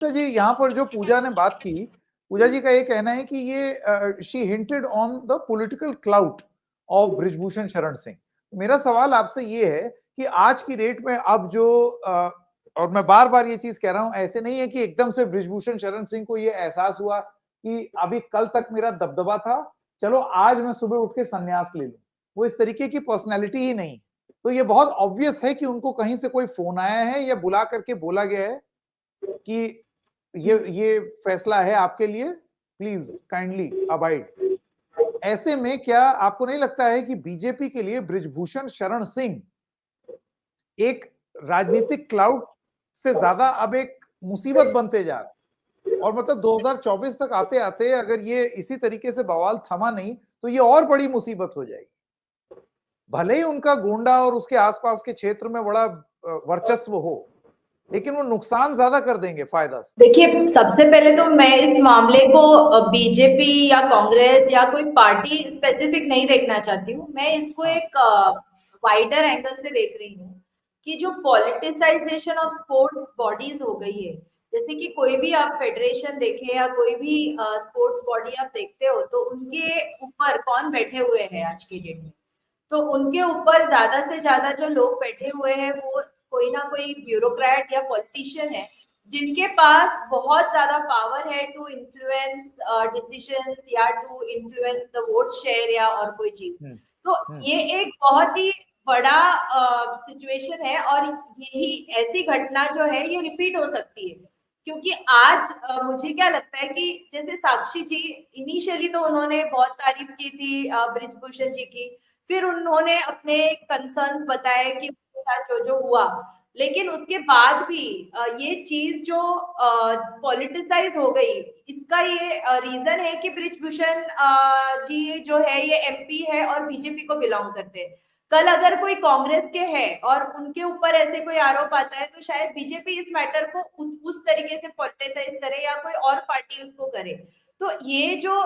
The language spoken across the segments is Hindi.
तो जी यहाँ पर जो पूजा ने बात की, पूजा जी का ये कहना है कि ये she hinted on the political clout of Brij Bhushan Sharan Singh. मेरा सवाल आपसे ये है कि आज की डेट में अब जो और मैं बार बार ये चीज कह रहा हूं, ऐसे नहीं है कि एकदम से बृजभूषण शरण सिंह को ये एहसास हुआ कि अभी कल तक मेरा दबदबा था, चलो आज मैं सुबह उठ के संन्यास ले लूं। वो इस तरीके की पर्सनैलिटी ही नहीं। तो ये बहुत ऑब्वियस है कि उनको कहीं से कोई फोन आया है या बुला करके बोला गया है कि ये फैसला है आपके लिए, प्लीज काइंडली अबाइड। ऐसे में क्या आपको नहीं लगता है कि बीजेपी के लिए बृजभूषण शरण सिंह एक राजनीतिक क्लाउड से ज्यादा अब एक मुसीबत बनते जा रहा है? और मतलब 2024 तक आते आते अगर ये इसी तरीके से बवाल थमा नहीं तो ये और बड़ी मुसीबत हो जाएगी। भले ही उनका गोंडा और उसके आसपास के क्षेत्र में बड़ा वर्चस्व हो, लेकिन वो नुकसान ज्यादा कर देंगे फायदा से। देखिए, सबसे पहले तो मैं इस मामले को बीजेपी या कांग्रेस या कोई पार्टी स्पेसिफिक नहीं देखना चाहती हूँ। मैं इसको हाँ, एक वाइडर एंगल से देख रही हूँ कि जो पॉलिटिसाइजेशन ऑफ स्पोर्ट्स बॉडीज हो गई है, जैसे कि कोई भी आप फेडरेशन देखे या कोई भी स्पोर्ट्स बॉडी आप देखते हो, तो उनके ऊपर कौन बैठे हुए हैं आज की डेट में? तो उनके ऊपर ज्यादा से ज्यादा जो लोग बैठे हुए हैं वो कोई ना कोई ब्यूरोक्रेट या पॉलिटिशियन है, जिनके पास बहुत ज्यादा पावर है टू इन्फ्लुएंस डिसीजंस या to influence the vote share या और कोई चीज। तो ये एक बहुत ही बड़ा सिचुएशन है और यही ऐसी घटना जो है ये रिपीट हो सकती है। क्योंकि आज मुझे क्या लगता है कि जैसे साक्षी जी, इनिशियली तो उन्होंने बहुत तारीफ की थी बृजभूषण जी की, फिर उन्होंने अपने कंसर्न्स बताए कि उनके साथ जो जो हुआ, लेकिन उसके बाद भी ये चीज जो पॉलिटिसाइज हो गई, इसका ये रीजन है कि बृजभूषण जी जो है ये एमपी है और बीजेपी को बिलोंग करते हैं। कल अगर कोई कांग्रेस के है और उनके ऊपर ऐसे कोई आरोप आता है तो शायद बीजेपी इस मैटर को उस तरीके से पॉलिटिसाइज करे या कोई और पार्टी उसको करे। तो ये जो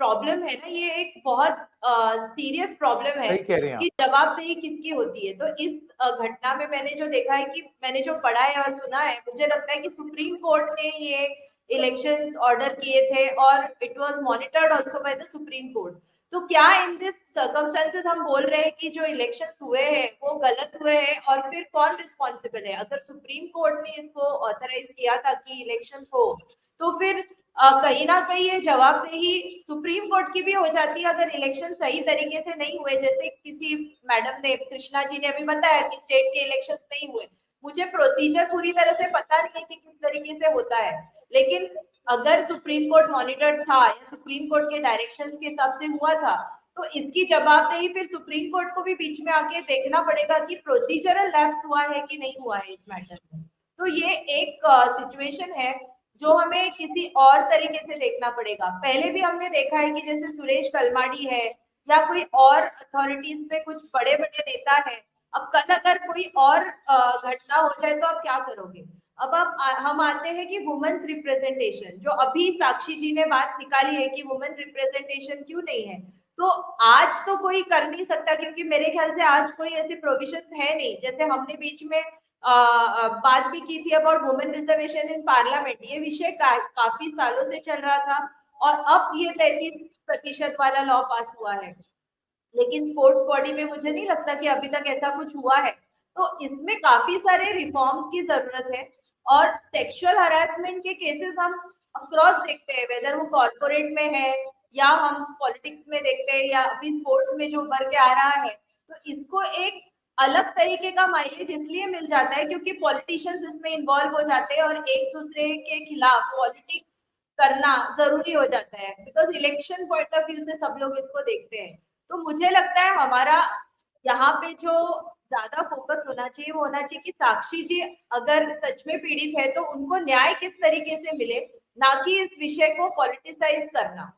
प्रॉब्लम है ना, ये एक बहुत सीरियस प्रॉब्लम है सही कह रहे हैं कि आप। जवाबदेही किसकी होती है। तो इस घटना में मैंने जो देखा है कि मैंने जो पढ़ा है और सुना है, मुझे लगता है कि सुप्रीम कोर्ट ने ये इलेक्शंस ऑर्डर किए थे और it was monitored also by the supreme court. तो क्या इन दिस सर्कमस्टेंसेस हम बोल रहे हैं कि जो इलेक्शंस हुए हैं वो गलत हुए हैं, और फिर कौन रिस्पॉन्सिबल है? अगर सुप्रीम कोर्ट ने इसको ऑथराइज किया था कि इलेक्शंस हो, तो फिर कहीं ना कहीं ये जवाबदेही सुप्रीम कोर्ट की भी हो जाती है अगर इलेक्शन सही तरीके से नहीं हुए। जैसे किसी मैडम ने, कृष्णा जी ने अभी बताया कि स्टेट के इलेक्शंस नहीं हुए। मुझे प्रोसीजर पूरी तरह से पता नहीं है कि किस तरीके से होता है, लेकिन अगर सुप्रीम कोर्ट मॉनिटर था या सुप्रीम कोर्ट के डायरेक्शंस के हिसाब से हुआ था, तो इसकी जवाबदेही फिर सुप्रीम कोर्ट को भी बीच में आके देखना पड़ेगा कि प्रोसीजरल लैप्स हुआ है कि नहीं हुआ है इस मैटर में। तो ये एक सिचुएशन है जो हमें किसी और तरीके से देखना पड़ेगा। पहले भी हमने देखा है कि जैसे सुरेश कलमाडी है या कोई और अथॉरिटीज पे कुछ बड़े बड़े नेता है, अब कल अगर कोई और घटना हो जाए तो आप क्या करोगे? अब हम आते हैं कि वुमेन्स रिप्रेजेंटेशन, जो अभी साक्षी जी ने बात निकाली है कि वुमेन रिप्रेजेंटेशन क्यों नहीं है। तो आज तो कोई कर नहीं सकता, क्योंकि मेरे ख्याल से आज कोई ऐसे प्रोविजंस है नहीं। जैसे हमने बीच में बात भी की थी about women reservation in parliament, ये विषय काफी सालों से चल रहा था और अब ये 33% वाला लॉ पास हुआ है, लेकिन स्पोर्ट्स बॉडी में मुझे नहीं लगता कि अभी तक ऐसा कुछ हुआ है। तो इसमें काफी सारे रिफॉर्म्स की जरूरत है। और सेक्सुअल हरासमेंट के केसेस हम अक्रॉस देखते हैं, वेदर वो कॉर्पोरेट में है या हम पॉलिटिक्स में देखते हैं या अभी स्पोर्ट्स में जो उभर के आ रहा है। तो इसको एक अलग तरीके का माइलेज इसलिए मिल जाता है क्योंकि पॉलिटिशियंस इसमें इन्वॉल्व हो जाते हैं और एक दूसरे के खिलाफ पॉलिटिक्स करना जरूरी हो जाता है, because election point of view से सब लोग इसको देखते हैं। तो मुझे लगता है हमारा यहाँ पे जो ज्यादा फोकस होना चाहिए वो होना चाहिए कि साक्षी जी अगर सच में पीड़ित है तो उनको न्याय किस तरीके से मिले, ना कि इस विषय को पॉलिटिसाइज करना।